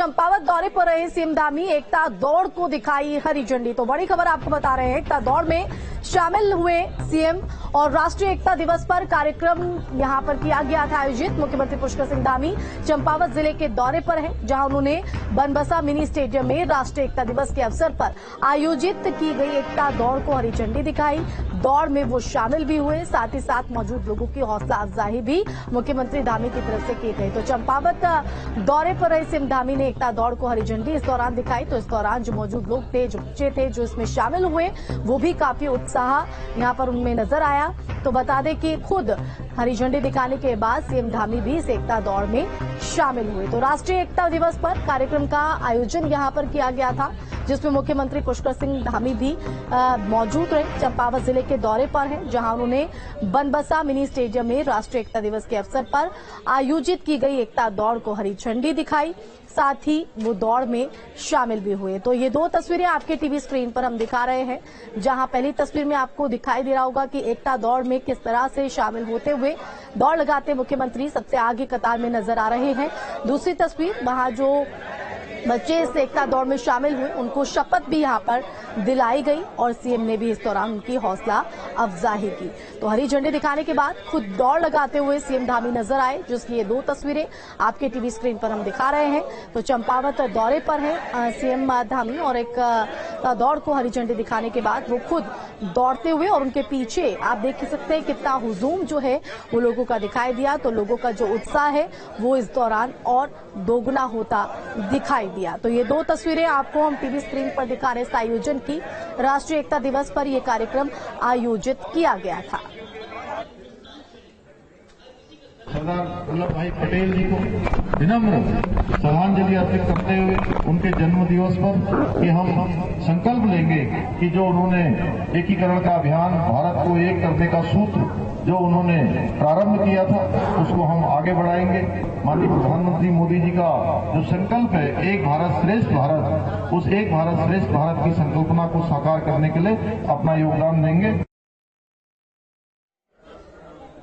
चंपावत दौरे पर रहे सीएम धामी एकता दौड़ को दिखाई हरी झंडी। तो बड़ी खबर आपको बता रहे हैं, एकता दौड़ में शामिल हुए सीएम और राष्ट्रीय एकता दिवस पर कार्यक्रम यहां पर किया गया था आयोजित। मुख्यमंत्री पुष्कर सिंह धामी चंपावत जिले के दौरे पर हैं, जहां उन्होंने बनबसा मिनी स्टेडियम में राष्ट्रीय एकता दिवस के अवसर पर आयोजित की गई एकता दौड़ को हरी झंडी दिखाई। दौड़ में वो शामिल भी हुए, साथ ही साथ मौजूद लोगों की हौसला अफजाई भी मुख्यमंत्री धामी की तरफ से की गई। तो चंपावत दौरे पर रहे सीएम धामी ने एकता दौड़ को हरी झंडी इस दौरान दिखाई। तो इस दौरान जो मौजूद लोग थे, जो बच्चे थे, जो इसमें शामिल हुए, वो भी काफी उत्साह यहां पर उनमें नजर आया। तो बता दें कि खुद हरी झंडी दिखाने के बाद सीएम धामी भी इस एकता दौड़ में शामिल हुए। तो राष्ट्रीय एकता दिवस पर कार्यक्रम का आयोजन यहां पर किया गया था, जिसमें मुख्यमंत्री पुष्कर सिंह धामी भी मौजूद रहे। चंपावत जिले के दौरे पर हैं, जहां उन्होंने बनबसा मिनी स्टेडियम में राष्ट्रीय एकता दिवस के अवसर पर आयोजित की गई एकता दौड़ को हरी झंडी दिखाई, साथ ही वो दौड़ में शामिल भी हुए। तो ये दो तस्वीरें आपके टीवी स्क्रीन पर हम दिखा रहे हैं, जहां पहली तस्वीर में आपको दिखाई दे रहा होगा कि एकता दौड़ में किस तरह से शामिल होते हुए दौड़ लगाते मुख्यमंत्री सबसे आगे कतार में नजर आ रहे हैं। दूसरी तस्वीर, वहां जो बच्चे इस एकता दौड़ में शामिल हुए, उनको शपथ भी यहां पर दिलाई गई और सीएम ने भी इस दौरान उनकी हौसला अफजाई की। तो हरी झंडी दिखाने के बाद खुद दौड़ लगाते हुए सीएम धामी नजर आए, जिसकी ये दो तस्वीरें आपके टीवी स्क्रीन पर हम दिखा रहे हैं। तो चंपावत दौरे पर है सीएम धामी और एक दौड़ को हरी झंडी दिखाने के बाद वो खुद दौड़ते हुए, और उनके पीछे आप देख सकते हैं कितना हुजूम जो है वो लोगों का दिखाई दिया। तो लोगों का जो उत्साह है वो इस दौरान और दोगुना होता दिखाई दिया। तो ये दो तस्वीरें आपको हम टीवी स्क्रीन पर दिखा रहे हैं। इस आयोजन की राष्ट्रीय एकता दिवस पर यह कार्यक्रम आयोजित किया गया था। सरदार वल्लभ भाई पटेल जी को विनम्र श्रद्धांजलि अर्पित करते हुए उनके जन्म दिवस पर कि हम संकल्प लेंगे कि जो उन्होंने एकीकरण का अभियान, भारत को एक करने का सूत्र जो उन्होंने प्रारंभ किया था, उसको हम आगे बढ़ाएंगे। माननीय प्रधानमंत्री मोदी जी का जो संकल्प है एक भारत श्रेष्ठ भारत, उस एक भारत श्रेष्ठ भारत की संकल्पना को साकार करने के लिए अपना योगदान देंगे।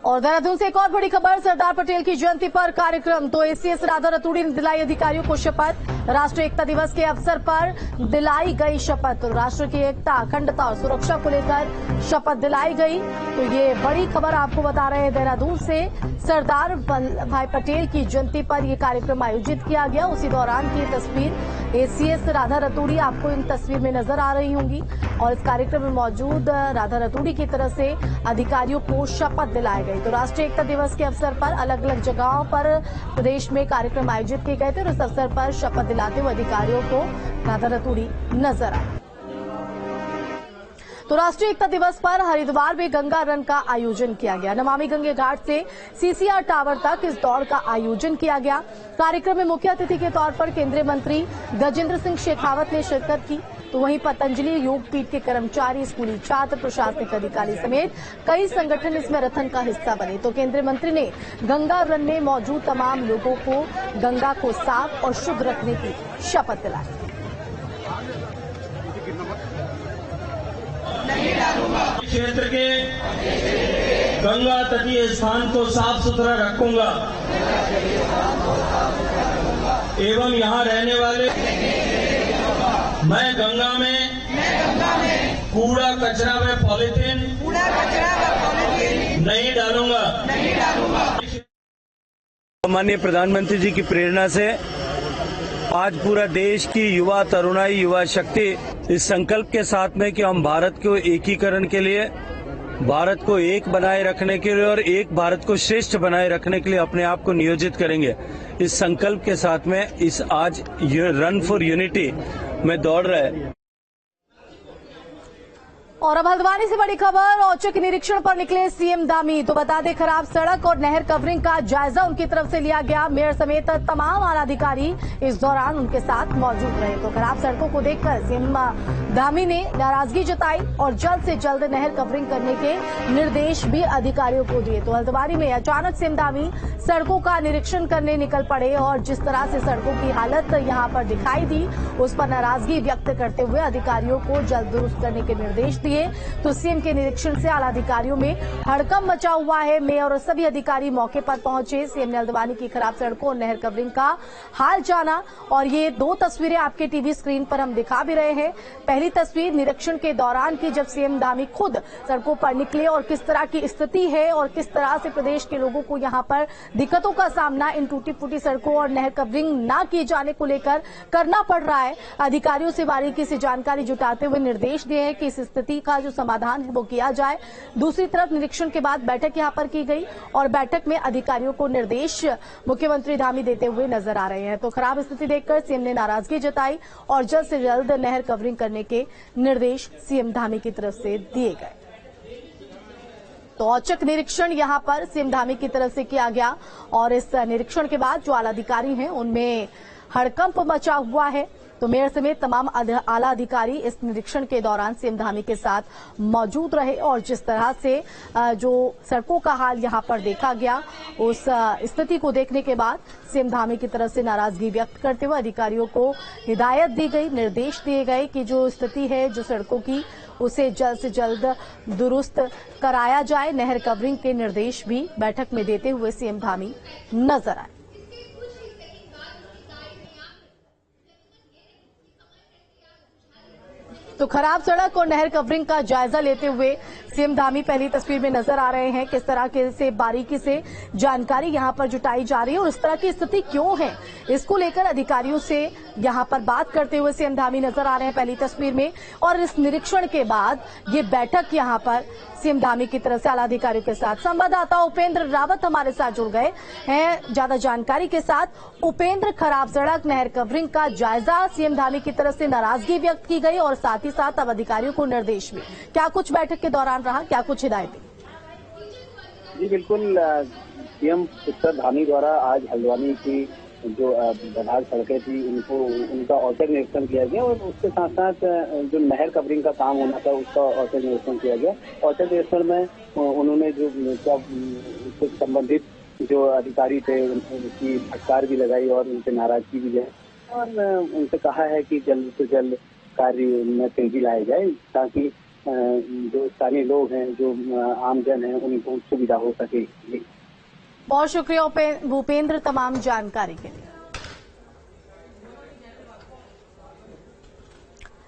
और देहरादून से एक और बड़ी खबर, सरदार पटेल की जयंती पर कार्यक्रम। तो एसीएस राधा रतूड़ी ने दिलाई अधिकारियों को शपथ। राष्ट्रीय एकता दिवस के अवसर पर दिलाई गई शपथ। तो राष्ट्र की एकता, अखंडता और सुरक्षा को लेकर शपथ दिलाई गई। तो ये बड़ी खबर आपको बता रहे हैं देहरादून से। सरदार वल्लभ भाई पटेल की जयंती पर यह कार्यक्रम आयोजित किया गया। उसी दौरान की तस्वीर एसीएस राधा रतूड़ी आपको इन तस्वीर में नजर आ रही होंगी। और इस कार्यक्रम में मौजूद राधा रतूड़ी की तरफ से अधिकारियों को शपथ दिलाई गई। तो राष्ट्रीय एकता दिवस के अवसर पर अलग अलग जगहों पर प्रदेश में कार्यक्रम आयोजित किए गए थे और इस अवसर पर शपथ दिलाते हुए अधिकारियों को राधा रतूड़ी नजर आई। तो राष्ट्रीय एकता दिवस पर हरिद्वार में गंगा रन का आयोजन किया गया। नमामि गंगे घाट से सीसीआर टावर तक इस दौड़ का आयोजन किया गया। कार्यक्रम में मुख्य अतिथि के तौर पर केंद्रीय मंत्री गजेंद्र सिंह शेखावत ने शिरकत की। तो वहीं पतंजलि योग पीठ के कर्मचारी, स्कूली छात्र, प्रशासनिक अधिकारी समेत कई संगठन इस मैराथन का हिस्सा बने। तो केंद्रीय मंत्री ने गंगा रन में मौजूद तमाम लोगों को गंगा को साफ और शुद्ध रखने की शपथ दिलाई। क्षेत्र के गंगा तटीय स्थान को साफ सुथरा रखूंगा एवं यहाँ रहने वाले मैं गंगा में कूड़ा कचरा व पॉलीथीन नहीं डालूंगा। माननीय प्रधानमंत्री जी की प्रेरणा से आज पूरा देश की युवा तरुणाई, युवा शक्ति इस संकल्प के साथ में कि हम भारत को एकीकरण के लिए, भारत को एक बनाए रखने के लिए और एक भारत को श्रेष्ठ बनाए रखने के लिए अपने आप को नियोजित करेंगे। इस संकल्प के साथ में इस आज रन फॉर यूनिटी में दौड़ रहे। और अब हल्द्वानी से बड़ी खबर, औचक निरीक्षण पर निकले सीएम धामी। तो बता दें, खराब सड़क और नहर कवरिंग का जायजा उनकी तरफ से लिया गया। मेयर समेत तमाम आला अधिकारी इस दौरान उनके साथ मौजूद रहे। तो खराब सड़कों को देखकर सीएम धामी ने नाराजगी जताई और जल्द से जल्द नहर कवरिंग करने के निर्देश भी अधिकारियों को दिए। तो हल्द्वानी में अचानक सीएम धामी सड़कों का निरीक्षण करने निकल पड़े और जिस तरह से सड़कों की हालत यहां पर दिखाई दी, उस पर नाराजगी व्यक्त करते हुए अधिकारियों को जल्द दुरुस्त करने के निर्देश दिए। लिए तो सीएम के निरीक्षण से आला अधिकारियों में हड़कंप मचा हुआ है। मेयर और सभी अधिकारी मौके पर पहुंचे। सीएम ने हल्द्वानी की खराब सड़कों और नहर कवरिंग का हाल जाना और ये 2 तस्वीरें आपके टीवी स्क्रीन पर हम दिखा भी रहे हैं। पहली तस्वीर निरीक्षण के दौरान की, जब सीएम धामी खुद सड़कों पर निकले और किस तरह की स्थिति है और किस तरह से प्रदेश के लोगों को यहां पर दिक्कतों का सामना इन टूटी फूटी सड़कों और नहर कवरिंग न किए जाने को लेकर करना पड़ रहा है। अधिकारियों से बारीकी से जानकारी जुटाते हुए निर्देश दिए हैं कि इस स्थिति का जो समाधान है वो किया जाए। दूसरी तरफ निरीक्षण के बाद बैठक यहां पर की गई और बैठक में अधिकारियों को निर्देश मुख्यमंत्री धामी देते हुए नजर आ रहे हैं। तो खराब स्थिति देखकर सीएम ने नाराजगी जताई और जल्द से जल्द नहर कवरिंग करने के निर्देश सीएम धामी की तरफ से दिए गए। तो औचक निरीक्षण यहां पर सीएम धामी की तरफ से किया गया और इस निरीक्षण के बाद जो आला अधिकारी हैं उनमें हड़कंप मचा हुआ है। तो मेयर समेत तमाम आला अधिकारी इस निरीक्षण के दौरान सीएम धामी के साथ मौजूद रहे और जिस तरह से जो सड़कों का हाल यहां पर देखा गया, उस स्थिति को देखने के बाद सीएम धामी की तरफ से नाराजगी व्यक्त करते हुए अधिकारियों को हिदायत दी गई, निर्देश दिए गए कि जो स्थिति है जो सड़कों की, उसे जल्द से जल्द दुरुस्त कराया जाए। नहर कवरिंग के निर्देश भी बैठक में देते हुए सीएम धामी नजर आए। तो खराब सड़क और नहर कवरिंग का जायजा लेते हुए सीएम धामी पहली तस्वीर में नजर आ रहे हैं। किस तरह के से बारीकी से जानकारी यहां पर जुटाई जा रही है और इस तरह की स्थिति क्यों है, इसको लेकर अधिकारियों से यहां पर बात करते हुए सीएम धामी नजर आ रहे हैं पहली तस्वीर में। और इस निरीक्षण के बाद ये बैठक यहां पर सीएम धामी की तरफ से आला अधिकारियों के साथ। संवाददाता उपेंद्र रावत हमारे साथ जुड़ गए हैं ज्यादा जानकारी के साथ। उपेंद्र, खराब सड़क नहर कवरिंग का जायजा, सीएम धामी की तरफ से नाराजगी व्यक्त की गई और साथ ही साथ अब अधिकारियों को निर्देश भी। क्या कुछ बैठक के दौरान रहा, क्या कुछ हिदायतें? जी बिल्कुल, सीएम पुत्र धामी द्वारा आज हल्द्वानी की जो बदहाल सड़कें थी उनका औचक निरीक्षण किया गया और उसके साथ साथ जो नहर कवरिंग का काम होना था उसका औचक निरीक्षण किया गया। औचक निरीक्षण में उन्होंने जो उससे संबंधित जो अधिकारी थे उनकी फटकार भी लगाई और उनसे नाराजगी भी है और उनसे कहा है कि जल्द से जल्द कार्य में तेजी लाई जाए ताकि जो स्थानीय लोग हैं, जो आमजन है, उनको सुविधा हो सके। बहुत शुक्रिया भूपेंद्र तमाम जानकारी के लिए।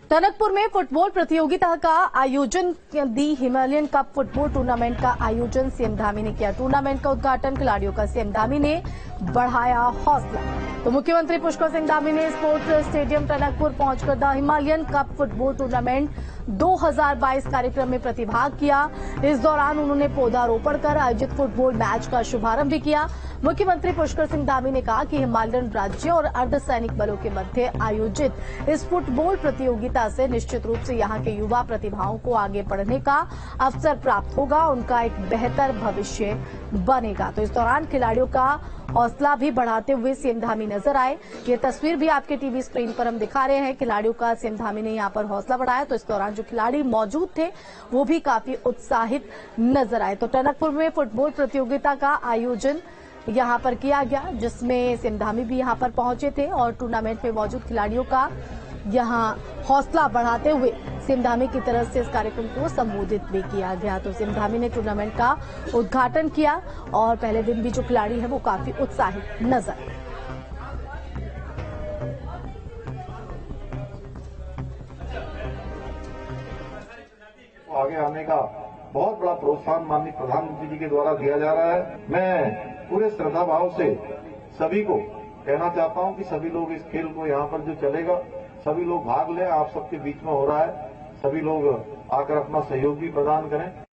टनकपुर में फुटबॉल प्रतियोगिता का आयोजन, दी हिमालयन कप फुटबॉल टूर्नामेंट का आयोजन सीएम धामी ने किया। टूर्नामेंट का उद्घाटन खिलाड़ियों का सीएम धामी ने बढ़ाया हौसला। तो मुख्यमंत्री पुष्कर सिंह धामी ने स्पोर्ट्स स्टेडियम टनकपुर पहुंचकर the Himalayan cup football tournament 2022 कार्यक्रम में प्रतिभाग किया। इस दौरान उन्होंने पौधारोपण कर आयोजित फुटबॉल मैच का शुभारंभ भी किया। मुख्यमंत्री पुष्कर सिंह धामी ने कहा कि हिमालयन राज्य और अर्धसैनिक बलों के मध्य आयोजित इस फुटबॉल प्रतियोगिता से निश्चित रूप से यहां के युवा प्रतिभाओं को आगे बढ़ने का अवसर प्राप्त होगा, उनका एक बेहतर भविष्य बनेगा। तो इस दौरान खिलाड़ियों का हौसला भी बढ़ाते हुए सीएम धामी नजर आए। ये तस्वीर भी आपके टीवी स्क्रीन पर हम दिखा रहे हैं। खिलाड़ियों का सीएम धामी ने यहां पर हौसला बढ़ाया। तो इस दौरान जो खिलाड़ी मौजूद थे वो भी काफी उत्साहित नजर आए। तो टनकपुर में फुटबॉल प्रतियोगिता का आयोजन यहां पर किया गया, जिसमें सीएम धामी भी यहां पर पहुंचे थे और टूर्नामेंट में मौजूद खिलाड़ियों का यहां हौसला बढ़ाते हुए सीएम धामी की तरफ से इस कार्यक्रम को संबोधित भी किया गया। तो सीएम धामी ने टूर्नामेंट का उद्घाटन किया और पहले दिन भी जो खिलाड़ी है वो काफी उत्साहित नजर आए। आगे आने का बहुत बड़ा प्रोत्साहन माननीय प्रधानमंत्री जी के द्वारा दिया जा रहा है। मैं पूरे श्रद्धा भाव से सभी को कहना चाहता हूं कि सभी लोग इस खेल को यहाँ पर जो चलेगा सभी लोग भाग लें। आप सबके बीच में हो रहा है, सभी लोग आकर अपना सहयोग भी प्रदान करें।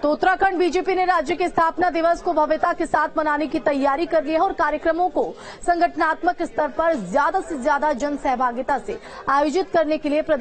तो उत्तराखंड बीजेपी ने राज्य के स्थापना दिवस को भव्यता के साथ मनाने की तैयारी कर ली है और कार्यक्रमों को संगठनात्मक स्तर पर ज्यादा से ज्यादा जन सहभागिता से आयोजित करने के लिए प्रदेश